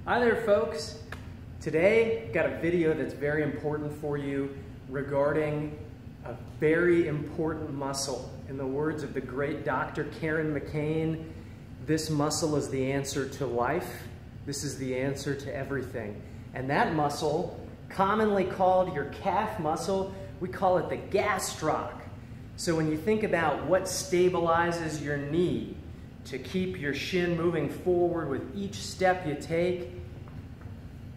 Hi there, folks. Today, I've got a video that's very important for you regarding a very important muscle. In the words of the great Dr. Karen McCain, this muscle is the answer to life. This is the answer to everything. And that muscle, commonly called your calf muscle, we call it the GASTROC. So when you think about what stabilizes your knee to keep your shin moving forward with each step you take,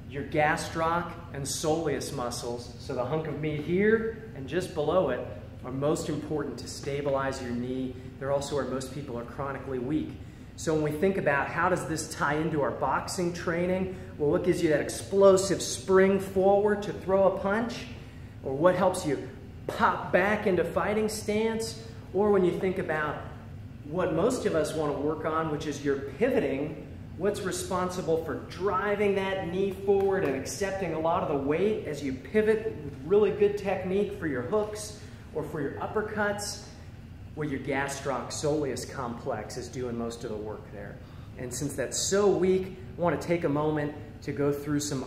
your gastroc and soleus muscles, so the hunk of meat here and just below it, are most important to stabilize your knee. They're also where most people are chronically weak. So when we think about how does this tie into our boxing training, well, what gives you that explosive spring forward to throw a punch? Or what helps you pop back into fighting stance? Or when you think about what most of us want to work on, which is your pivoting, what's responsible for driving that knee forward and accepting a lot of the weight as you pivot with really good technique for your hooks or for your uppercuts? Well, your gastroc soleus complex is doing most of the work there. And since that's so weak, I want to take a moment to go through some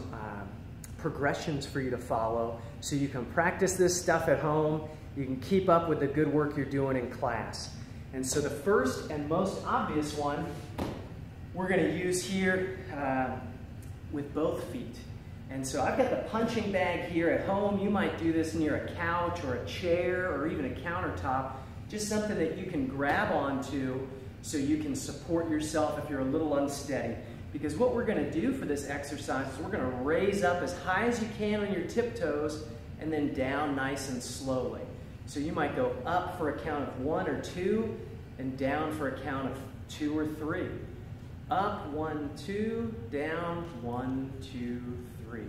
progressions for you to follow so you can practice this stuff at home. You can keep up with the good work you're doing in class. And so the first and most obvious one we're going to use here with both feet. And so I've got the punching bag here at home. You might do this near a couch or a chair or even a countertop. Just something that you can grab onto so you can support yourself if you're a little unsteady. Because what we're going to do for this exercise is we're going to raise up as high as you can on your tiptoes and then down nice and slowly. So you might go up for a count of 1 or 2 and down for a count of 2 or 3. Up, 1, 2, down, 1, 2, 3.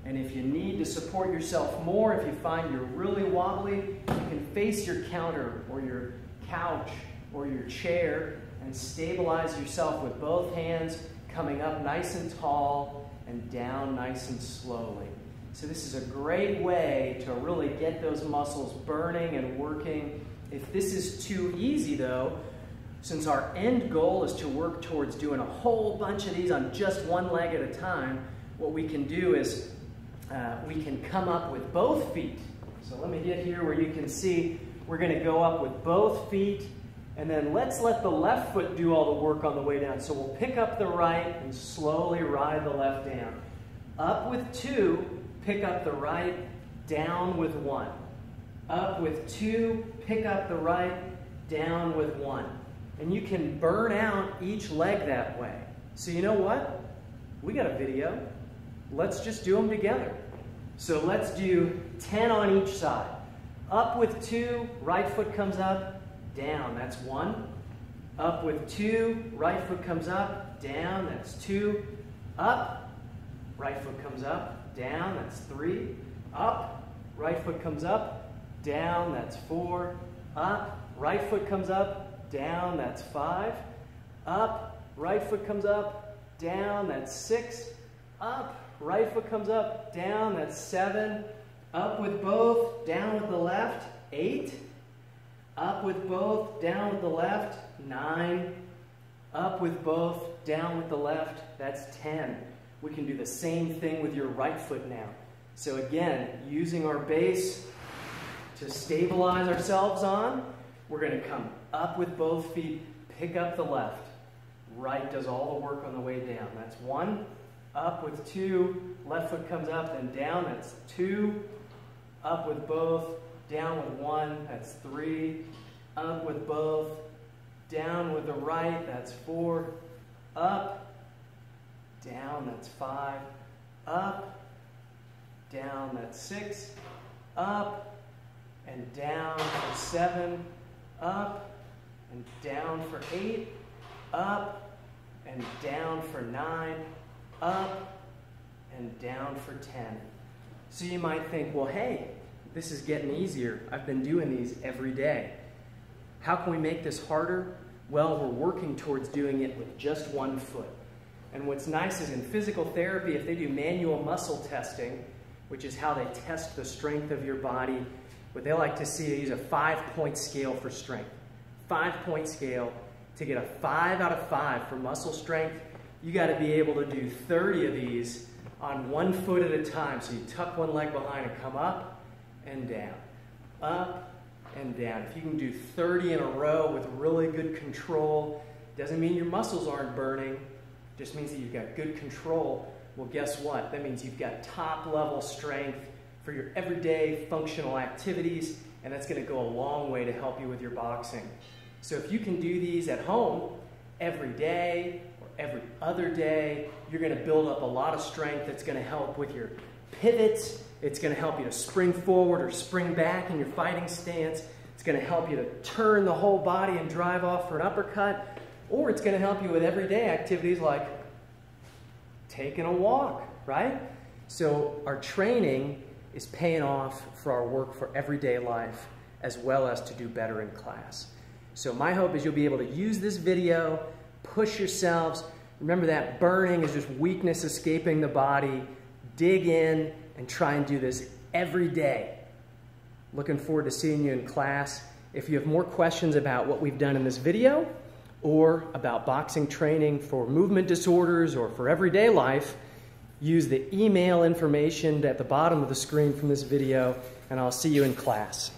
And if you need to support yourself more, if you find you're really wobbly, you can face your counter or your couch or your chair and stabilize yourself with both hands, coming up nice and tall and down nice and slowly. So this is a great way to really get those muscles burning and working. If this is too easy though, since our end goal is to work towards doing a whole bunch of these on just one leg at a time, what we can do is we can come up with both feet. So let me get here where you can see we're going to go up with both feet, and then let's let the left foot do all the work on the way down. So we'll pick up the right and slowly ride the left down. Up with 2, pick up the right, down with 1. Up with 2, pick up the right, down with 1. And you can burn out each leg that way. So you know what? We got a video. Let's just do them together. So let's do 10 on each side. Up with 2, right foot comes up, down, that's 1. Up with 2, right foot comes up, down, that's 2. Up, right foot comes up, down, that's 3. Up, right foot comes up, down, that's 4. Up, right foot comes up, down, that's 5. Up, right foot comes up, down, that's 6. Up, right foot comes up, down, that's 7. Up with both, down with the left, 8. Up with both, down with the left, 9. Up with both, down with the left, that's 10. We can do the same thing with your right foot now. So again, using our base to stabilize ourselves on, we're going to come up with both feet, pick up the left. Right does all the work on the way down. That's 1. Up with 2, left foot comes up, then down, that's 2. Up with both, down with 1, that's 3. Up with both, down with the right, that's 4. Up, down, that's 5. Up, down, that's 6. Up, and down for 7. Up, and down for 8. Up, and down for 9. Up, and down for 10. So you might think, well, hey, this is getting easier. I've been doing these every day. How can we make this harder? Well, we're working towards doing it with just one foot. And what's nice is in physical therapy, if they do manual muscle testing, which is how they test the strength of your body, what they like to see, they use a 5-point scale for strength. 5-point scale. To get a 5 out of 5 for muscle strength, you got to be able to do 30 of these on one foot at a time. So you tuck one leg behind and come up and down, up and down. If you can do 30 in a row with really good control, doesn't mean your muscles aren't burning, just means that you've got good control. Well, guess what? That means you've got top level strength for your everyday functional activities, and that's going to go a long way to help you with your boxing. So if you can do these at home every day or every other day, you're going to build up a lot of strength that's going to help with your pivots. It's going to help you to spring forward or spring back in your fighting stance. It's going to help you to turn the whole body and drive off for an uppercut. Or it's going to help you with everyday activities like taking a walk, right? So our training is paying off for our work for everyday life as well as to do better in class. So my hope is you'll be able to use this video, push yourselves. Remember that burning is just weakness escaping the body. Dig in and try and do this every day. Looking forward to seeing you in class. If you have more questions about what we've done in this video or about boxing training for movement disorders or for everyday life, use the email information at the bottom of the screen from this video, and I'll see you in class.